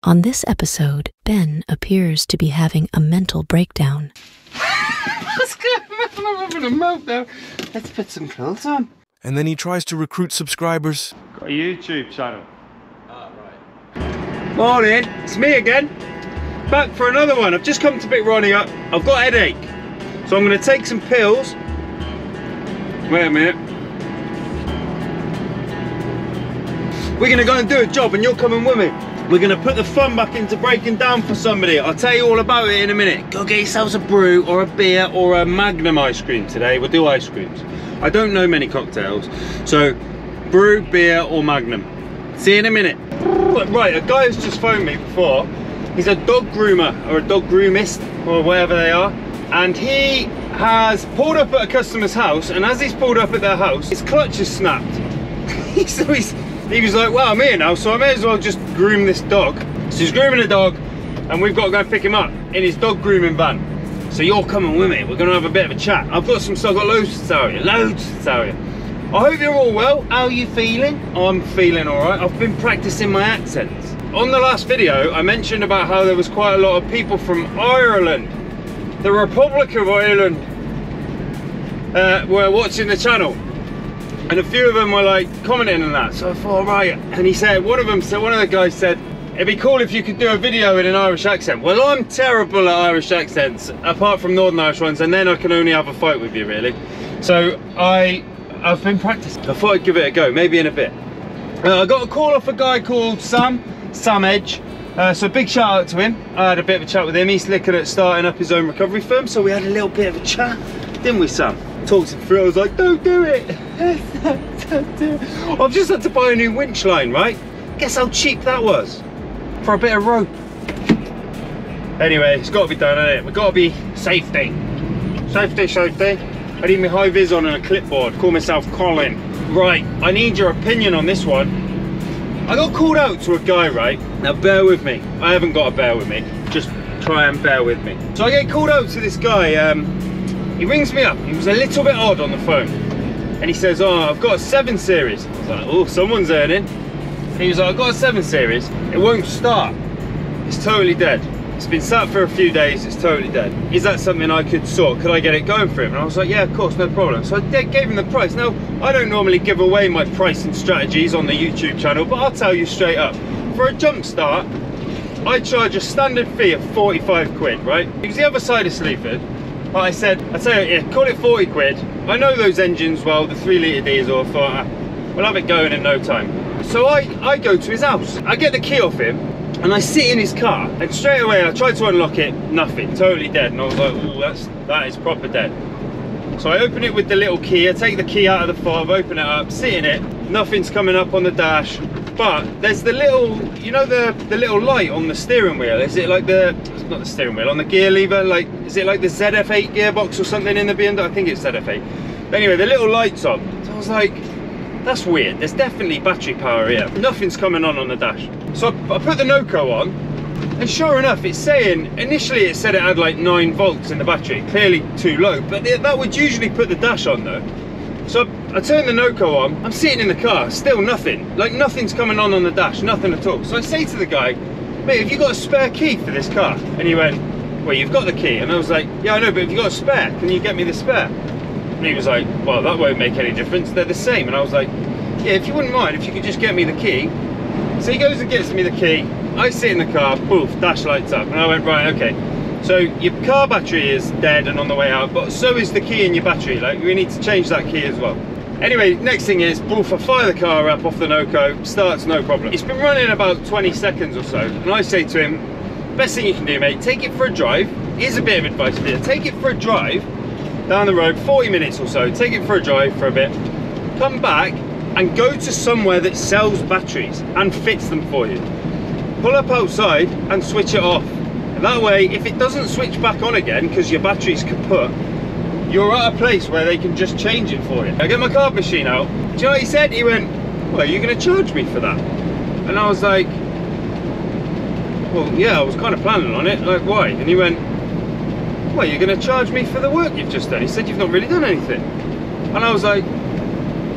On this episode, Ben appears to be having a mental breakdown. What's going on? I'm having a meltdown. Let's put some clothes on. And then he tries to recruit subscribers. Got a YouTube channel. Ah, right. Morning, it's me again. Back for another one. I've just come to pick Ronnie up. I've got a headache. So I'm going to take some pills. Wait a minute. We're going to go and do a job and you're coming with me. We're going to put the fun back into breaking down for somebody. I'll tell you all about it in a minute. Go get yourselves a brew or a beer or a Magnum ice cream today. We'll do ice creams. I don't know many cocktails. So, brew, beer or Magnum. See you in a minute. Right, a guy has just phoned me before. He's a dog groomer or a dog groomist or whatever they are. And he has pulled up at a customer's house, and as he's pulled up at their house, his clutch has snapped. He was like, well, I'm here now, so I may as well just groom this dog. So he's grooming a dog, and we've got to go pick him up in his dog grooming van. So you're coming with me. We're going to have a bit of a chat. I've got loads to tell you, loads to tell you. I hope you're all well. How are you feeling? I'm feeling all right. I've been practicing my accents. On the last video, I mentioned about how there was quite a lot of people from Ireland, the Republic of Ireland, were watching the channel. And a few of them were like commenting on that, so I thought, right. And he said, one of the guys said, it'd be cool if you could do a video in an Irish accent. Well, I'm terrible at Irish accents, apart from Northern Irish ones, and then I can only have a fight with you, really. So I've been practicing. I thought I'd give it a go, maybe in a bit. I got a call off a guy called Sam Edge. So big shout out to him. I had a bit of a chat with him. He's looking at starting up his own recovery firm, so we had a little bit of a chat, didn't we, Sam? Talked him through. I was like, don't do it. Don't do it. I've just had to buy a new winch line, right? Guess how cheap that was for a bit of rope. Anyway, it's got to be done, hasn't it? We've got to be safety. Safety. I need my high vis on and a clipboard. Call myself Colin. Right, I need your opinion on this one. I got called out to a guy, right? Now bear with me. I haven't got to bear with me. Just try and bear with me. So I get called out to this guy. He rings me up. He was a little bit odd on the phone. And he says, oh, I've got a 7 series. I was like, oh, someone's earning. And he was like, I've got a 7 series. It won't start. It's totally dead. It's been sat for a few days. It's totally dead. Is that something I could sort? Could I get it going for him? And I was like, yeah, of course, no problem. So I gave him the price. Now, I don't normally give away my pricing strategies on the YouTube channel, but I'll tell you straight up. For a jump start, I charge a standard fee of 45 quid, right? It was the other side of Sleaford. But I said, I tell you, yeah, call it 40 quid. I know those engines well, the 3 litre diesel. I thought, we'll have it going in no time. So I go to his house. I get the key off him and I sit in his car, and straight away I tried to unlock it, nothing, totally dead. And I was like, oh, that is proper dead. So I open it with the little key. I take the key out of the fob, open it up, sit in it. Nothing's coming up on the dash. But there's the little, you know, the little light on the steering wheel. Is it like it's not the steering wheel, on the gear lever, like, is it like the ZF8 gearbox or something in the BMW? I think it's ZF8. But anyway, the little light's on. So I was like, that's weird. There's definitely battery power here. Nothing's coming on the dash. So I put the Noco on, and sure enough, it's saying, initially it said it had like 9 volts in the battery, clearly too low, but that would usually put the dash on though. So I turned the Noco on, I'm sitting in the car, still nothing. Like nothing's coming on the dash, nothing at all. So I say to the guy, mate, have you got a spare key for this car? And he went, well, you've got the key. And I was like, yeah, I know, but if you've got a spare, can you get me the spare? And he was like, well, that won't make any difference, they're the same. And I was like, yeah, if you wouldn't mind, if you could just get me the key. So he goes and gets me the key, I sit in the car, poof, dash lights up. And I went, right, okay. So your car battery is dead and on the way out, but so is the key in your battery. Like, we need to change that key as well. Anyway, next thing is, poof, I fire the car up off the Noco, starts no problem. It's been running about 20 seconds or so, and I say to him, best thing you can do, mate, take it for a drive. Here's a bit of advice for you. Take it for a drive down the road, 40 minutes or so, take it for a drive for a bit, come back and go to somewhere that sells batteries and fits them for you. Pull up outside and switch it off. And that way, if it doesn't switch back on again because your battery's kaput, you're at a place where they can just change it for you. I get my card machine out. Do you know what he said? He went, well, are you going to charge me for that? And I was like, well, yeah, I was kind of planning on it. Like, why? And he went, well, you're going to charge me for the work you've just done. He said, you've not really done anything. And I was like,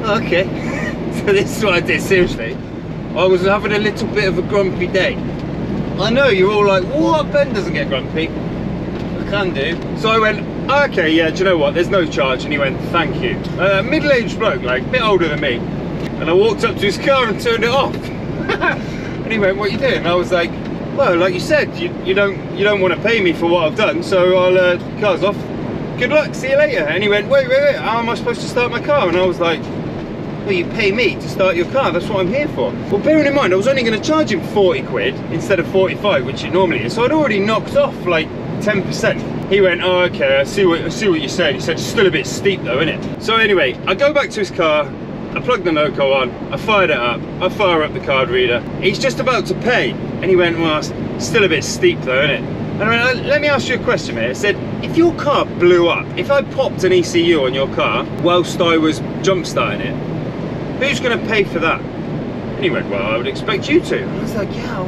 oh, okay. So this is what I did, seriously. I was having a little bit of a grumpy day. I know, you're all like, what? Ben doesn't get grumpy. I can do. So I went, okay, yeah, do you know what? There's no charge. And he went, thank you. Middle-aged bloke, like, a bit older than me. And I walked up to his car and turned it off. And he went, what are you doing? And I was like, well, like you said, you don't want to pay me for what I've done, so I'll, car's off. Good luck, see you later. And he went, wait, how am I supposed to start my car? And I was like, well, you pay me to start your car, that's what I'm here for. Well, bearing in mind, I was only going to charge him 40 quid instead of 45, which it normally is, so I'd already knocked off like 10%. He went, oh, okay, I see what you're saying. He said, it's still a bit steep though, isn't it? So anyway, I go back to his car, I plug the Noco on, I fired it up, I fire up the card reader. He's just about to pay, and he went, well, it's still a bit steep though, isn't it? And I went, let me ask you a question, mate. I said, if your car blew up, if I popped an ECU on your car whilst I was jump starting it, who's going to pay for that? And he went, well, I would expect you to. And I was like, yeah,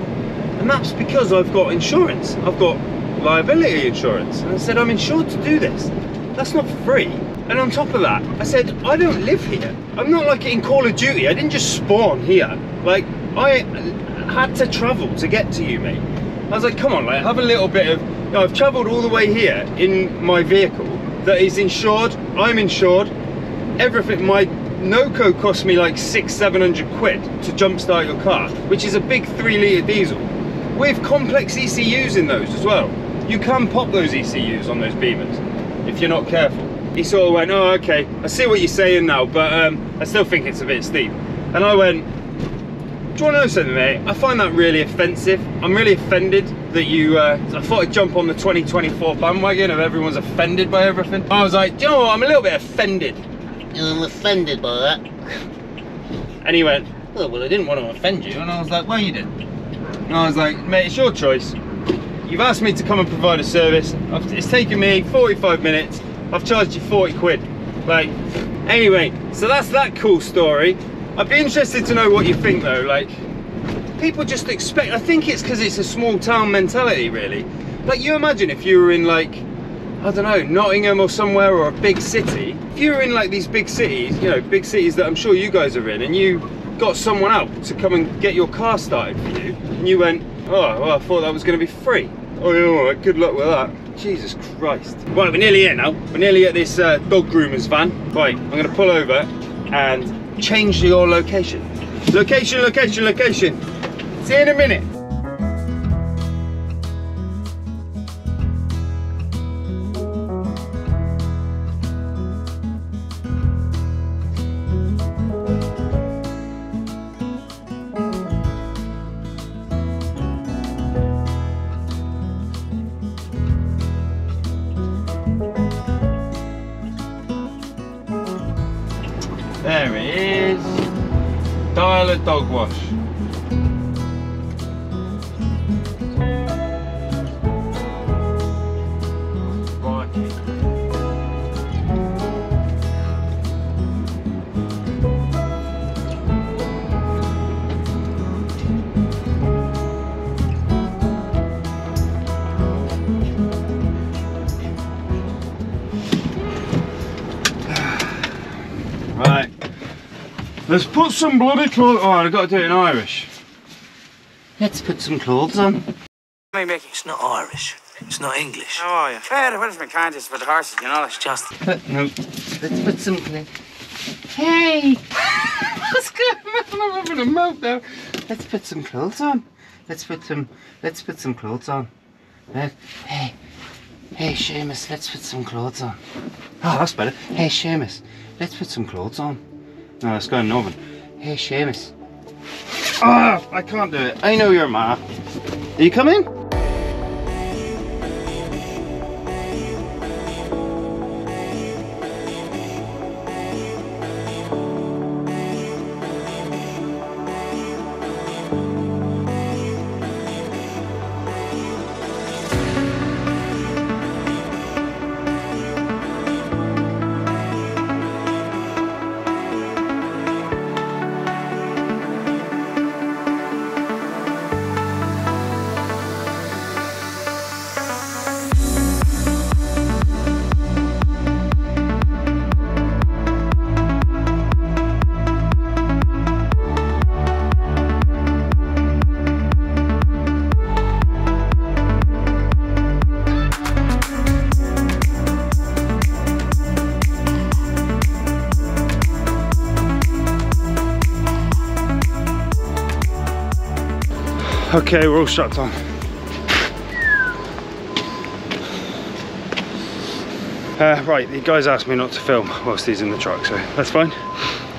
and that's because I've got insurance. I've got liability insurance. And I said, I'm insured to do this. That's not free. And on top of that, I said, I don't live here. I'm not like in Call of Duty. I didn't just spawn here. Like, I had to travel to get to you, mate. I was like, come on, like, have a little bit of, you know, I've travelled all the way here in my vehicle that is insured. I'm insured. Everything, my Noco cost me like 600-700 quid to jumpstart your car, which is a big 3-litre diesel with complex ECUs in those as well. You can pop those ECUs on those Beamers if you're not careful. He sort of went, oh, okay, I see what you're saying now, but I still think it's a bit steep. And I went, do you want to know something, mate? I find that really offensive. I'm really offended that you, I thought I'd jump on the 2024 bandwagon of everyone's offended by everything. I was like, do you know what, I'm a little bit offended. I'm offended by that. And he went, oh, well, I didn't want to offend you. And I was like, well, you did. And I was like, mate, it's your choice. You've asked me to come and provide a service. It's taken me 45 minutes. I've charged you 40 quid. Like, anyway, so that's that cool story. I'd be interested to know what you think though. Like, people just expect, I think it's because it's a small town mentality, really. Like, you imagine if you were in, like, I don't know, Nottingham or somewhere, or a big city. If you were in like these big cities, you know, big cities that I'm sure you guys are in, and you got someone out to come and get your car started for you, and you went, oh, well, I thought that was going to be free. Oh, yeah, all right, good luck with that. Jesus Christ. Right, we're nearly here now. We're nearly at this dog groomer's van. Right, I'm going to pull over and change your location. Location. See you in a minute. There it is. Dial a dog wash. Right. Let's put some bloody clothes. Oh, I've got to do it in Irish. Let's put some clothes on. Hey, Mickey, it's not Irish. It's not English. How are you? Fair, what is my candidates for the horses, you know, it's just... No. Let's put some clothes. Hey! What's going on? I'm having a meltdown. Let's put some clothes on. Let's put some clothes on. Hey, Seamus, let's put some clothes on. Oh, that's better. Hey, Seamus, let's put some clothes on. No, let's go in the oven. Hey, Seamus. Oh, I can't do it. I know you're ma. Are you coming? Okay, we're all strapped on. Right, the guys asked me not to film whilst he's in the truck, so that's fine.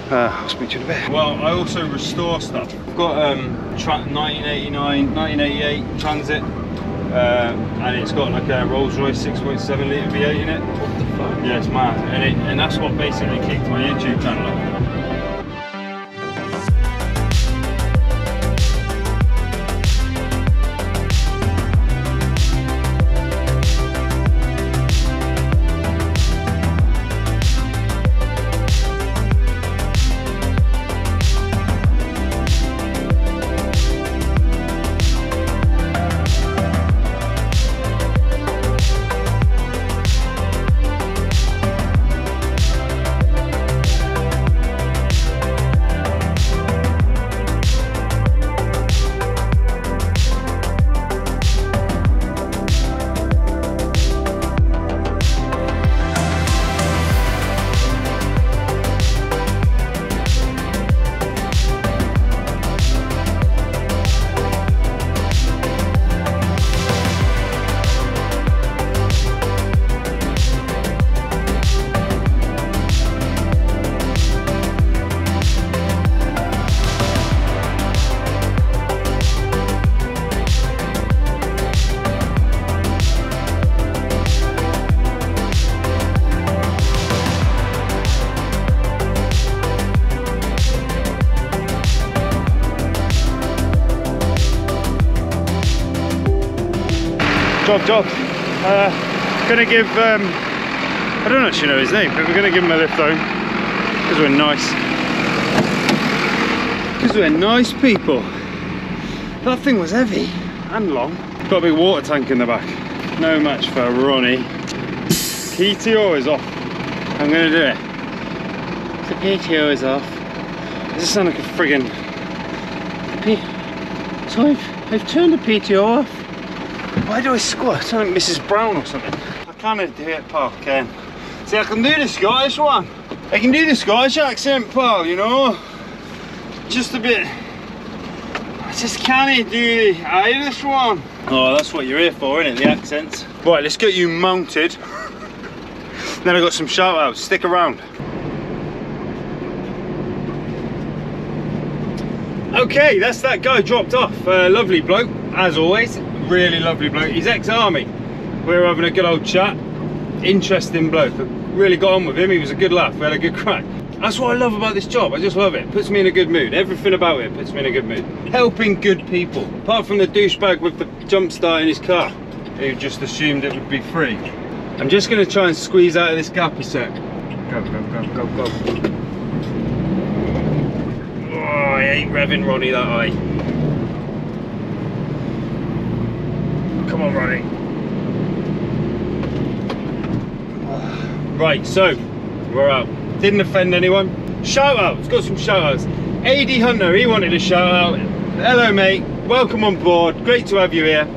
I'll speak to you in a bit. Well, I also restore stuff. I've got 1989, 1988 Transit, and it's got like a Rolls Royce 6.7 litre V8 in it. What the fuck? Yeah, it's mad. And that's what basically kicked my YouTube channel off. Job. Gonna give, I don't actually know his name, but we're gonna give him a lift home because we're nice. Because we're nice people. That thing was heavy and long. Got a big water tank in the back. No match for Ronnie. PTO is off. I'm gonna do it. The PTO is off. Does this sound like a friggin'... So I've turned the PTO off. Why do I squat? I sound like Mrs. Brown or something. I can't do it, pal, Ken. See, I can do the Scottish one. I can do the Scottish accent, pal, you know. Just a bit. I just can't do the Irish one. Oh, that's what you're here for, isn't it? The accents. Right, let's get you mounted. Then I got some shout outs. Stick around. Okay, that's that guy dropped off. Lovely bloke, as always. Really lovely bloke. He's ex-army. We were having a good old chat. Interesting bloke. Really got on with him. He was a good laugh. We had a good crack. That's what I love about this job. I just love it. Puts me in a good mood. Everything about it puts me in a good mood. Helping good people. Apart from the douchebag with the jump start in his car, who just assumed it would be free. I'm just going to try and squeeze out of this gap a sec. Go, go, go, go, go. Oh, I ain't revving Ronnie that high. Come on, Ronnie. Right, so we're out. Didn't offend anyone. Shout outs, got some shout outs. AD Hunter, he wanted a shout out. Hello, mate. Welcome on board. Great to have you here.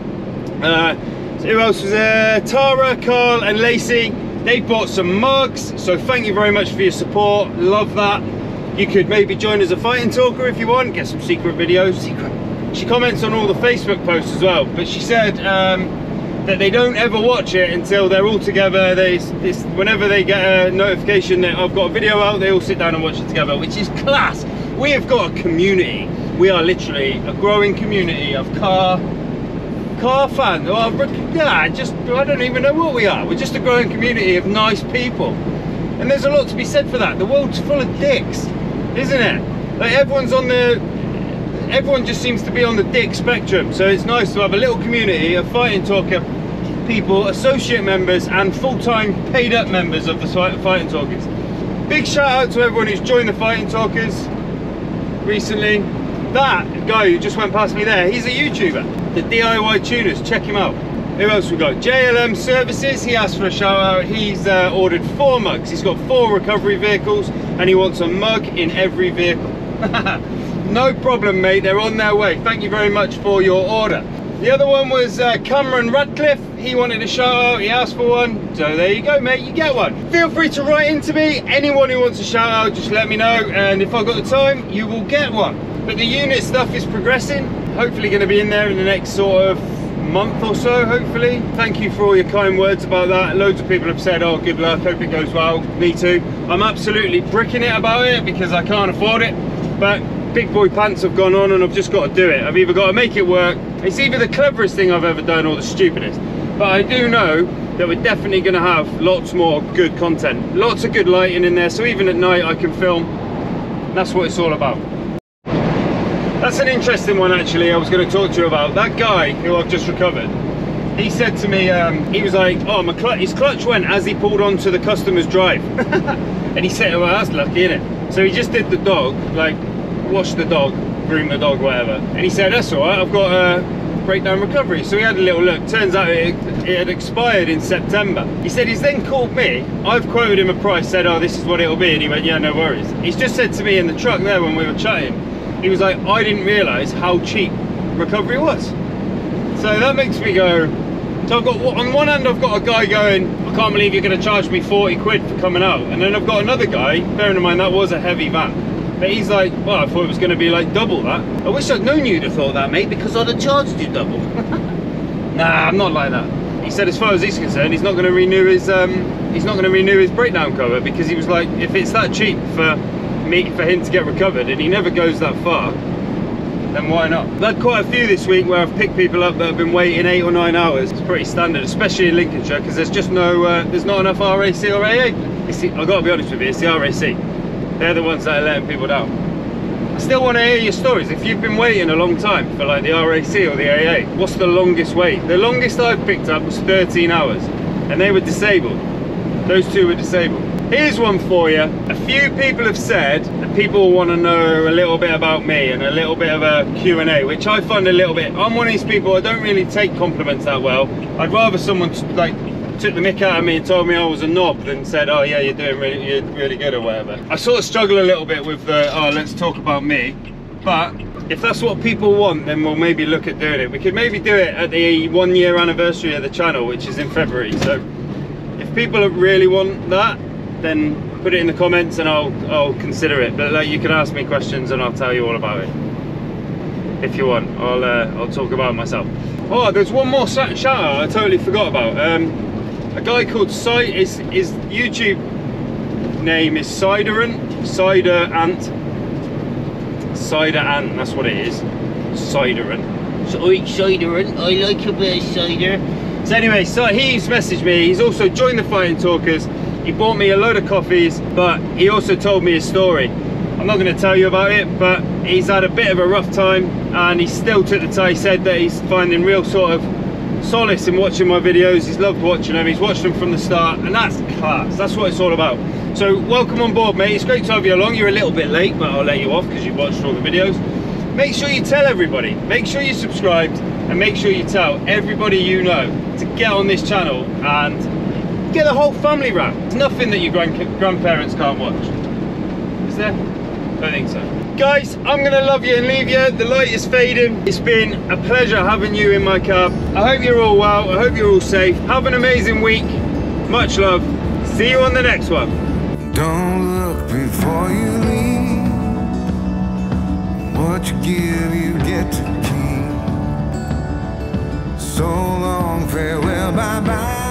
So who else was there? Tara, Carl, and Lacey. They bought some mugs, so thank you very much for your support. Love that. You could maybe join as a fighting talker if you want. Get some secret videos. She comments on all the Facebook posts as well, but she said that they don't ever watch it until they're all together. Whenever they get a notification that I've got a video out, they all sit down and watch it together, which is class. We have got a community. We are literally a growing community of car fans. I don't even know what we are. We're just a growing community of nice people, and there's a lot to be said for that. The world's full of dicks, isn't it? Like everyone just seems to be on the dick spectrum, so it's nice to have a little community of fighting talker people, associate members and full-time paid up members of the fighting talkers. Big shout out to everyone who's joined the fighting talkers recently. That guy who just went past me there, he's a YouTuber, the DIY Tuners, check him out. Who else we got? JLM Services, he asked for a shout out. He's ordered 4 mugs. He's got 4 recovery vehicles and he wants a mug in every vehicle. No problem, mate, they're on their way. Thank you very much for your order. The other one was Cameron Radcliffe. He wanted a shout out, he asked for one. So there you go, mate, you get one. Feel free to write into me. Anyone who wants a shout out, just let me know. And if I've got the time, you will get one. But the unit stuff is progressing. hopefully going to be in there in the next sort of month or so, hopefully. Thank you for all your kind words about that. Loads of people have said, oh, good luck, hope it goes well. Me too. I'm absolutely bricking it about it because I can't afford it, but big boy pants have gone on and I've just got to do it. I've either got to make it work. It's either the cleverest thing I've ever done or the stupidest, but I do know that we're definitely going to have lots more good content, lots of good lighting in there, so even at night I can film. That's what it's all about. That's an interesting one actually. I was going to talk to you about that guy who I've just recovered. He said to me, he was like, oh, his clutch went as he pulled onto the customer's drive. And he said, well, that's lucky, innit? So he just did the dog, like washed the dog, groomed the dog, whatever. And he said, that's all right, I've got a breakdown recovery. So he had a little look. Turns out it had expired in September. He said he's then called me. I've quoted him a price, said, oh, this is what it'll be. And he went, yeah, no worries. He's just said to me in the truck there when we were chatting, he was like, I didn't realise how cheap recovery was. So that makes me go, so I've got, on one hand I've got a guy going, I can't believe you're going to charge me 40 quid for coming out. And then I've got another guy, bearing in mind that was a heavy van, but he's like, well, I thought it was going to be like double that. I wish I'd known you'd have thought that, mate, because I'd have charged you double. Nah, I'm not like that. He said as far as he's concerned, he's not going to renew his breakdown cover, because he was like, if it's that cheap for him to get recovered and he never goes that far, then why not? I've had quite a few this week where I've picked people up that have been waiting 8 or 9 hours. It's pretty standard, especially in Lincolnshire, because there's just no, there's not enough RAC or AA. I've got to be honest with you, it's the RAC. They're the ones that are letting people down. I still want to hear your stories. If you've been waiting a long time for like the RAC or the AA, what's the longest wait? The longest I've picked up was 13 hours, and they were disabled. Those two were disabled. Here's one for you. A few people have said that people want to know a little bit about me and a little bit of a Q&A, which I find a little bit, I'm one of these people, I don't really take compliments that well. I'd rather someone like took the mick out of me and told me I was a knob than said, oh yeah, you're really good or whatever. I sort of struggle a little bit with the, oh, let's talk about me. But if that's what people want, then we'll maybe look at doing it. We could maybe do it at the 1 year anniversary of the channel, which is in February. So if people really want that, then put it in the comments and I'll consider it. But like, you can ask me questions and I'll tell you all about it. If you want, I'll talk about it myself. Oh, there's one more shout out I totally forgot about. A guy called his YouTube name is Cider Ant, that's what it is. Cider Ant. So cider Ant, I like a bit of cider. So anyway, so he's messaged me. He's also joined the Fighting Talkers. He bought me a load of coffees, but he also told me his story. I'm not going to tell you about it, but he's had a bit of a rough time, and he still took the time. He said that he's finding real sort of solace in watching my videos. He's loved watching them. He's watched them from the start, and that's class. That's what it's all about. So welcome on board, mate. It's great to have you along. You're a little bit late, but I'll let you off because you've watched all the videos. Make sure you tell everybody. Make sure you're subscribed, and make sure you tell everybody you know to get on this channel and get the whole family round. There's nothing that your grandparents can't watch. Is there? I don't think so. Guys, I'm gonna love you and leave you. The light is fading. It's been a pleasure having you in my cab. I hope you're all well. I hope you're all safe. Have an amazing week. Much love. See you on the next one. Don't look before you leave. What you give, you get to keep. So long, farewell, bye-bye.